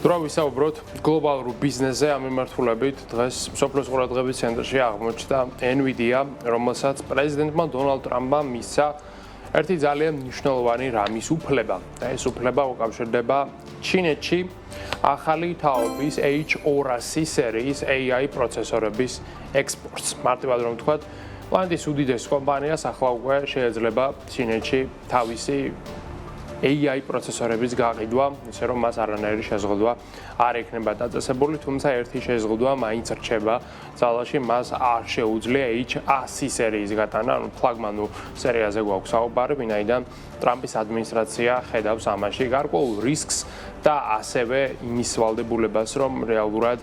თუ რა ვისაუბროთ გლობალურ ბიზნესზე ამ მიმართულებით, დღეს სოფლის ყურადღების ცენტრში აღმოჩნდა NVIDIA, რომელსაც პრეზიდენტმა დონალდ ტრამპმა მისცა ერთი ძალიან მნიშვნელოვანი რამის უფლება. და ეს უფლება უკავშირდება ჩინეთში ახალი თაობის H200 სერიის AI პროცესორების ექსპორტს. მარტივად რომ ვთქვათ, პლანეტის უდიდეს კომპანიას ახლა უკვე შეიძლება ჩინეთში თავისი AI პროცესორების გაყიდვა, ისე რომ მას არანაირი შეზღუდვა არ ექნება დაწესებული, თუმცა ერთი შეზღუდვა მაინც რჩება. ძალაში მას არ შეუძლია H100 სერიის გატანა, ანუ ფლაგმანულ სერიაზე გვაქვს საუბარი, ვინაიდან ტრამპის ადმინისტრაცია ხედავს ამაში გარკვეულ რისკს და ასევე იმის ვალდებულებას, რომ რეალურად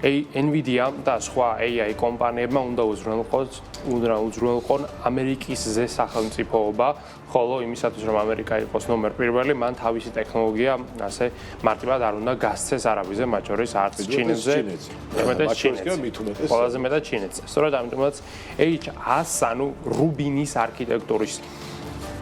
NVIDIA და სხვა AI კომპანიებმა უნდა უზრუნველყონ ამერიკის სახელმწიფოობა, ხოლო იმისათვის რომ ამერიკა იყოს ნომერ პირველი, მან თავისი ტექნოლოგია ასე მარტივად არ უნდა გასცეს არავიზე, მათ შორის არც ჩინეთზე, ყველაზე მეტად ჩინეთზე. სწორედ ამიტომაც H100, ანუ რუბინის არქიტექტურის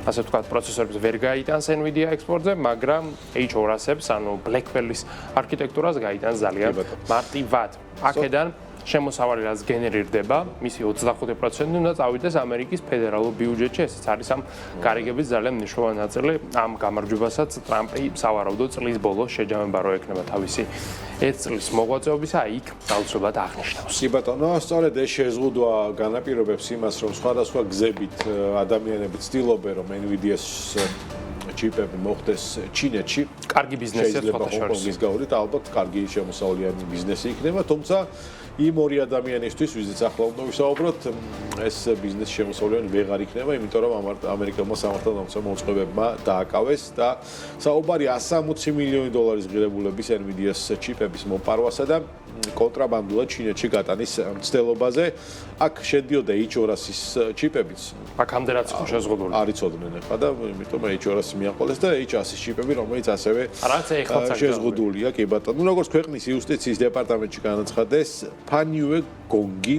ასე ვთქვათ, პროცესორებს ვერ გაიტანს NVIDIA ექსპორტზე, მაგრამ H200-ებს, ანუ Blackwell-ის არქიტექტურას გაიტანს ძალიან მარტივად. აქედან შემოსავალი რაც გენერირდება, მისი 25% უნდა წავიდეს ამერიკის ფედერალურ ბიუჯეტში, ესეც არის ამ გარიგების ძალიან მნიშვნელოვანი ნაწილი. ამ გამარჯვებასაც ტრამპი სავარაუდოდ წლის ბოლოს შეჯამება რო ექნება თავისი ეს წლის მოღვაწეობისა, იქ დაუცილებლად აღნიშნავს. კი ბატონო, სწორედ ეს შეზღუდვა განაპირობებს იმას, რომ სხვადასხვა გზებით ადამიანები ცდილობენ, რომ NVIDIA-ს ჩიპები მოხდეს ჩინეთში. კარგი ბიზნესია სხვათა შორის. გისგავრით ალბათ კარგი შემოსავლიანი ბიზნესი იქნება, თუმცა იმ ორი ადამიანისთვის, ვიზიც ახლა უნდა ვისაუბროთ, ეს ბიზნესი შემოსავლიანი ვეღარ იქნება, იმიტომ რომ ამერიკელმა სამართალდამცავ მოწყობებმა დააკავეს და საუბარი 160 მილიონი დოლარის ღირებულების NVIDIA-ს ჩიპების მომპარვასა და კონტრაბანდულად ჩინეთში გატანის მცდელობაზე. აქ შედიოდა H200-ის ჩიპებიც. აქამდე რაც იყო შეზღუდული. არ იცოდნენ ახლა და იმიტომ H200 მიაყოლეს და H100-ის ჩიპები, რომელიც ასევე შეზღუდულია, კი ბატონო. ნუ როგორც ქვეყნის იუსტიციის დეპარტამენტში განაცხადეს, ფანიუე გონგი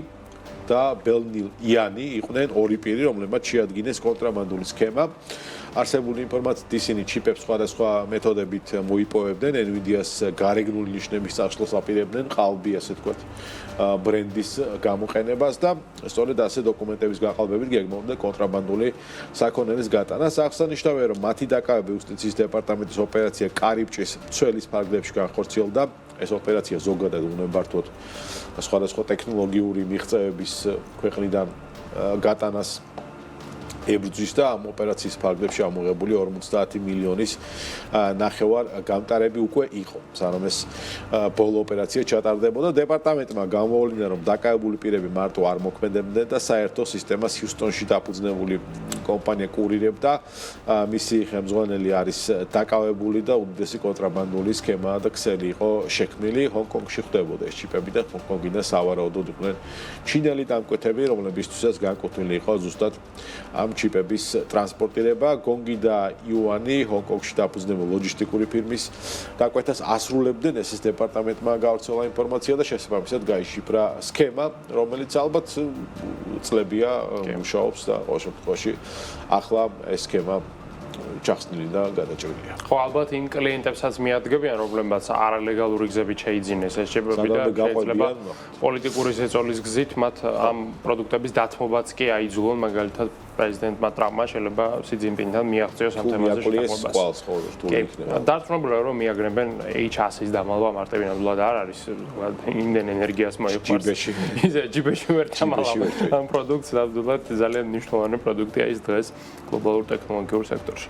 და ბელნილ იანი იყვნენ ორი პირი, რომლებმაც შეადგინეს კონტრაბანდული სქემა. არსებული ინფორმაციით ისინი ჩიპებს სხვადასხვა მეთოდებით მოიპოვებდნენ, NVIDIA-ს გარეგნული ნიშნების წაშლას აპირებდნენ, ყალბი ასე ვთქვათ, ბრენდის გამოყენებას და სწორედ ასე დოკუმენტების გაყალბებით გეგმავდნენ კონტრაბანდული საქონელის გატანას. აღსანიშნავია, რომ მათი დაკავება იუსტიციის დეპარტამენტის ოპერაცია კარიბჭის მცველის ფარგლებში განხორციელდა. ეს ოპერაცია ზოგადად უნებართვოდ სხვადასხვა ტექნოლოგიური მიღწევების ქვეყნიდან გატანას ებრძვის და ამ ოპერაციის ფარგლებში ამოღებული 50 მილიონის ნახევარ გამტარები უკვე იყო. სანამ ეს ბოლო ოპერაცია ჩატარდებოდა, დეპარტამენტმა გამოავლინა, რომ დაკავებული პირები მარტო არ მოქმედებდნენ და საერთო სისტემას ჰიუსტონში დაფუძნებული კომპანია კურირებდა. მისი ხელმძღვანელი არის დაკავებული და უდიდესი კონტრაბანდული სქემა და ქსელი იყო შექმნილი. ჰონკონგში ხდებოდა ეს ჩიპები და ჰონკონგიდან სავარაუდოდ იყვნენ ჩინელი დამკვეთები, რომლებისთვისაც განკუთვნილი იყო ზუსტად ამ ჩიპების ტრანსპორტირება. გონგი და იუანი ჰონკონგში დაფუძნებული ლოჯისტიკური ფირმის დაკვეთას ასრულებდნენ. ეს დეპარტამენტმა გავრცელა ინფორმაცია და შესაბამისად გაიშიფრა სქემა, რომელიც ალბათ წლებია მუშაობს და ყოველ შემთხვევაში ახლა ეს სქემა ჩახსნილი და გადაჭრილია. ხო, ალბათ იმ კლიენტებსაც მიადგებიან, რომლებსაც არალეგალური გზებით შეიძინეს ეს ჩიპები და შეიძლება პოლიტიკური ზეწოლის გზით მათ ამ პროდუქტების დათმობაც კი აიძულონ, მაგალითად პრეზიდენტმა ტრამპმა შეიძლება სი ძინპინთან მიაღწიოს ამ თემაზე შეთანხმებას. დარწმუნებულა რომ მიაგნებენ H100-ის დამალვა მარტივად არ არის, იმდენ ენერგიას მოიყვარს. ისე ჯიბეში ვერ ჩამალავენ ამ პროდუქტს, ნამდვილად ძალიან მნიშვნელოვანი პროდუქტია ის დღეს გლობალურ ტექნოლოგიურ სექტორში.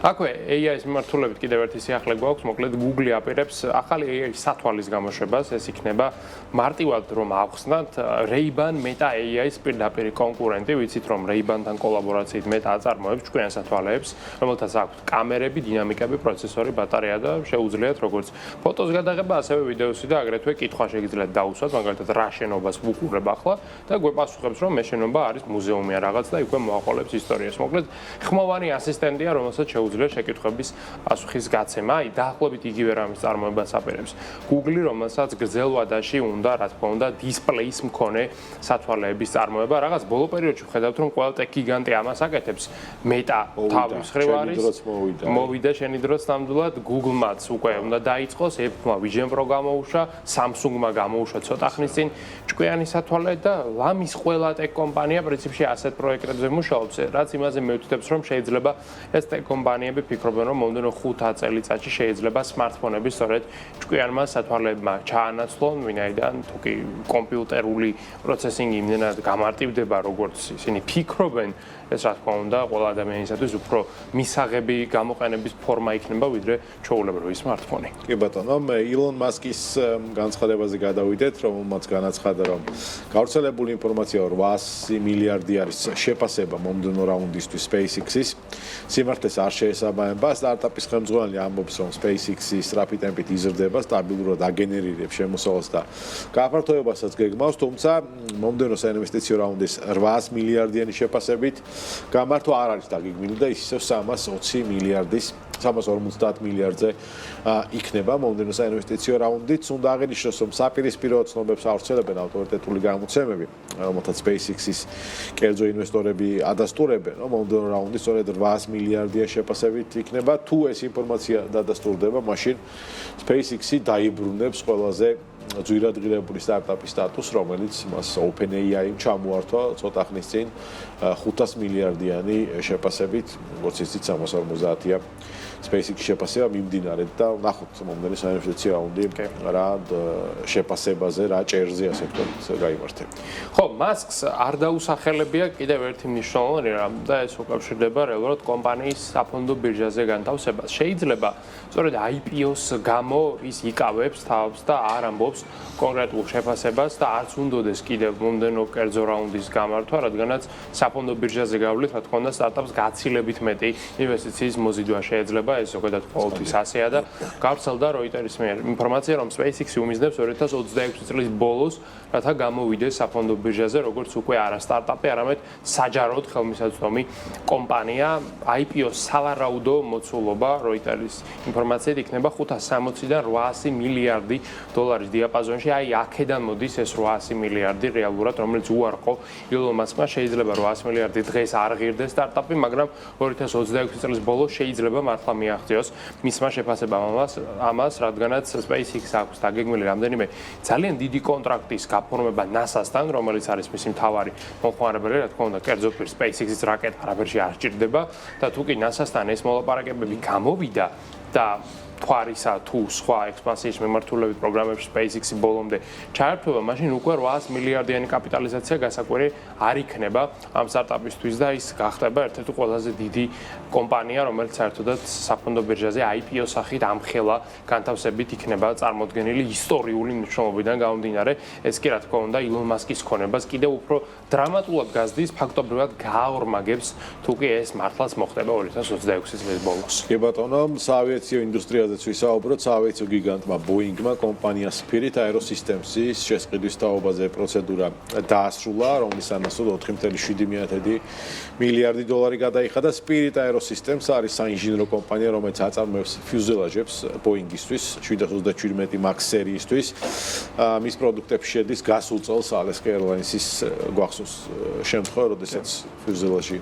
აქვე AI-ის მიმართულებით კიდევ ერთი სიახლე გვაქვს, მოკლედ Google აპირებს ახალი AI სათვალის გამოშვებას, ეს იქნება მარტივად რომ ავხსნათ Ray-Ban Meta AI-ის პირდაპირ კონკურენტი, ვიცით რომ Ray-Ban-თან კოლაბორაციით Meta აწარმოებს ჭკვიან სათვალეებს, რომელთაც აქვს კამერები, დინამიკები, პროცესორი, ბატარეა და შეუძლიათ როგორც ფოტოს გადაღება, ასევე ვიდეოსი და აგრეთვე კითხვა შეგიძლიათ დაუსვათ, მაგალითად რა შენობას ვუყურებ ახლა და გვეპასუხებს რომ ეს შენობა არის მუზეუმია რაღაც და იქვე მოაყოლებს ისტორიას. მოკლედ ხმოვანი ასისტენტია, რომელსაც შეუძლია შეკითხვების პასუხის გაცემა. აი, დაახლოებით იგივე რამის წარმოებას აპირებს Google, რომელსაც გრძელვადაში უნდა, რა თქმა უნდა, დისპლეის მქონე სათვალეების წარმოება. რაღაც ბოლო პერიოდში ვხედავთ, რომ ყველა ტექ გიგანტი გიგანტი ამას აკეთებს, მეტა თავის ხრივ არის. მოვიდა შენი დროც ნამდვილად, Google-მაც უკვე უნდა დაიწყოს, Apple-მა Vision Pro გამოუშვა, Samsung-მა გამოუშვა ცოტა ხნის წინ ჭკვიანი სათვალე და ლამის ყველა ტექ კომპანია პრინციპში ასეთ პროექტებზე მუშაობს, რაც იმაზე მევთითებს, რომ შეიძლება ეს ტექ კომპანიები ფიქრობენ, რომ მომდენო 5 წელიწადში შეიძლება smartphone-ები სწორედ ჭკვიანმა სათვალეებმა ჩაანაცვლონ, ვინაიდან თუკი კომპიუტერული პროცესინგი იმდენად გამარტივდება, როგორც ისინი ფიქრობენ, ეს რა თქმა უნდა, ყველა ადამიანისათვის უფრო მისაღები გამოყენების ფორმა იქნება, ვიდრე ჩვეულებრივი smartphone-ი. კი ბატონო, ილონ მასკის განცხადებაზე გადავიდეთ, რომელმაც განაცხადა, რომ გავრცელებული ინფორმაცია 800 მილიარდი არის შეფასება მომდენო რაუნდისთვის SpaceX-ის. სიმართლეს არ შეესაბამება, სტარტაპის ხელმძღვანელი ამბობს, რომ SpaceX-ი სწრაფი ტემპით იზრდება, სტაბილურად აგენერირებს შემოსავალს და გაფართოებასაც გეგმავს, თუმცა მომდენო საინვესტიციო რაუნდის 800 მილიარდიანი შეფასებით გამართვა არ არის დაგეგმილი და ის ისევ 320 მილიარდის 350 მილიარდზე იქნება მომდენო საინვესტიციო რაუნდიც. უნდა აღინიშნოს, რომ საპირისპირო ცნობებს ავრცელებენ ავტორიტეტული გამოცემები, რომელთაც SpaceX-ის კერძო ინვესტორები ადასტურებენ, რომ მომდენო რაუნდი სწორედ 800 მილიარდიან შეფასებით იქნება. თუ ეს ინფორმაცია დადასტურდება, მაშინ SpaceX-ი დაიბრუნებს ყველაზე ძვირადღირებული სტარტაპის სტატუსს, რომელიც მას OpenAI-მ ჩამოართვა ცოტა ხნის წინ 500 მილიარდიანი შეფასებით, როგორც იცით 350-ია SpaceX-ის შეფასება მიმდინარეობს და ნახოთ მომდენი საინვესტიციო რაუნდი რა შეფასებაზე, რა ჭერზე ასე ვთქვათ გაიმართება. ხო, მასკს არ დაუსახელებია კიდევ ერთი მნიშვნელოვანი რამ და ეს უკავშირდება რეალურად კომპანიის საფონდო ბირჟაზე განთავსებას. შეიძლება სწორედ IPO-ს გამო ის იკავებს თავს და არ ამბობს კონკრეტულ შეფასებას და არც უნდოდეს კიდევ მომდენო კერძო რაუნდის გამართვა, რადგანაც საფონდო ბირჟაზე გავლით, რა თქმა უნდა, სტარტაპს გაცილებით მეტი ინვესტიციის მოზიდვა შეიძლება, ეს ზოგადად ყოველთვის ასეა და გავრცელდა Reuters-ის მიერ ინფორმაცია, რომ SpaceX-ი უმიზნებს 2026 წლის ბოლოს, რათა გამოვიდეს საფონდო ბირჟაზე, როგორც უკვე არა სტარტაპი, არამედ საჯაროდ ხელმისაწვდომი კომპანია. IPO-ს სავარაუდო მოცულობა Reuters-ის ინფორმაციით იქნება 560-დან 800 მილიარდი დოლარის დიაპაზონში. აი, აქედან მოდის ეს 800 მილიარდი რეალურად, რომელიც უარყო ილონ მასკმა. შეიძლება 800 მილიარდი დღეს არ ღირდეს სტარტაპი, მაგრამ 2026 წლის ბოლოს შეიძლება მართლა მიაღწიოს მისმა შეფასებამ ამას, რადგანაც SpaceX აქვს დაგეგმილი რამდენიმე ძალიან დიდი კონტრაქტის გაფორმება NASA-სთან, რომელიც არის მისი მთავარი მომხმარებელი, რა თქმა უნდა, კერძო პირ SpaceX-ის რაკეტა არაფერში არ სჭირდება და თუკი NASA-სთან ეს მოლაპარაკებები გამოვიდა და თვარისა თუ სხვა ექსპანსიის მიმართულებით პროგრამებში SpaceX-ი ბოლომდე ჩაერთვება, მაშინ უკვე 800 მილიარდიანი კაპიტალიზაცია გასაკვირი არ იქნება ამ სტარტაპისთვის და ის გახდება ერთ-ერთი ყველაზე დიდი კომპანია, რომელიც საერთოდაც საფონდო ბირჟაზე IPO სახით ამხელა განთავსებით იქნება წარმოდგენილი ისტორიული მნიშვნელობიდან გამომდინარე. ეს კი რა თქმა უნდა ილონ მასკის ქონებას კიდევ უფრო დრამატულად გაზრდის, ფაქტობრივად გააორმაგებს, თუ კი ეს მართლაც მოხდება 2026 წლის ბოლოს. კი ბატონო, საავიაციო ინდუსტრიაზეც ვისაუბროთ, საავიაციო გიგანტმა Boeing-მა კომპანია Spirit Aerosystems-ის შესყიდვის თაობაზე პროცედურა დაასრულა, რომლის ანასოდ 4.7 მილიარდი დოლარი გადაიხადა. Spirit Aerosystems არის საინჟინრო კომპანია, რომელიც აწარმოებს ფიუზელაჟებს Boeing-ისთვის 737 MAX სერიისთვის. მის პროდუქტებში შედის გასულ წელს Alaska Airlines-ის გვახსოვს შემთხვევა, როდესაც ფიუზელაჟი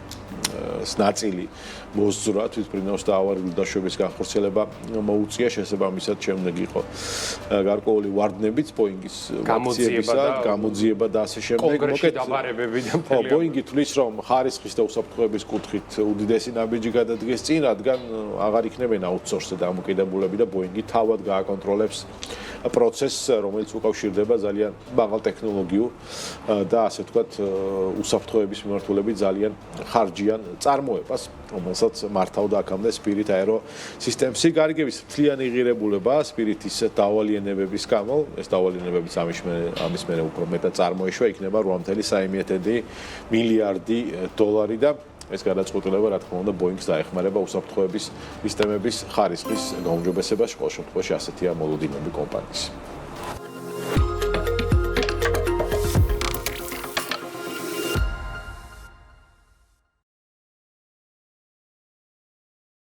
ნაწილი მოსძვრა, თვითმფრინავს და ავარიული დაშვების განხორციელება მოუწია, შესაბამისად შემდეგ იყო გარკვეული ვარდნებიც Boeing-ის გამოძიება და ასე შემდეგ. კონკრეტული დაბარებები და მთელი Boeing-ი თვლის, რომ ხარისხის და უსაფრთხოების კუთხით უდიდესი ნაბიჯი გადადგეს წინ, რადგან აღარ იქნებენ აუთსორსზე დამოკიდებულები და Boeing-ი თავად გააკონტროლებს პროცესს, რომელიც უკავშირდება ძალიან მაღალ ტექნოლოგიურ და ასე ვთქვათ უსაფრთხოების მიმართულებით ძალიან ხარჯიან წარმოებას, რომელსაც მართავდა აქამდე Spirit Aerosystems-ი. გარიგების მთლიანი ღირებულება Spirit-ის დავალიანებების გამო, ეს დავალიანებებიც ამის მერე უფრო მეტად წარმოეშვა, იქნება 8.3 მილიარდი დოლარი და ეს გადაწყვეტილება, რა თქმა უნდა, Boeing-ს დაეხმარება უსაფრთხოების სისტემების ხარისხის გაუმჯობესებას, ყოველ შემთხვევაში ასეთია მოლოდინები კომპანიის.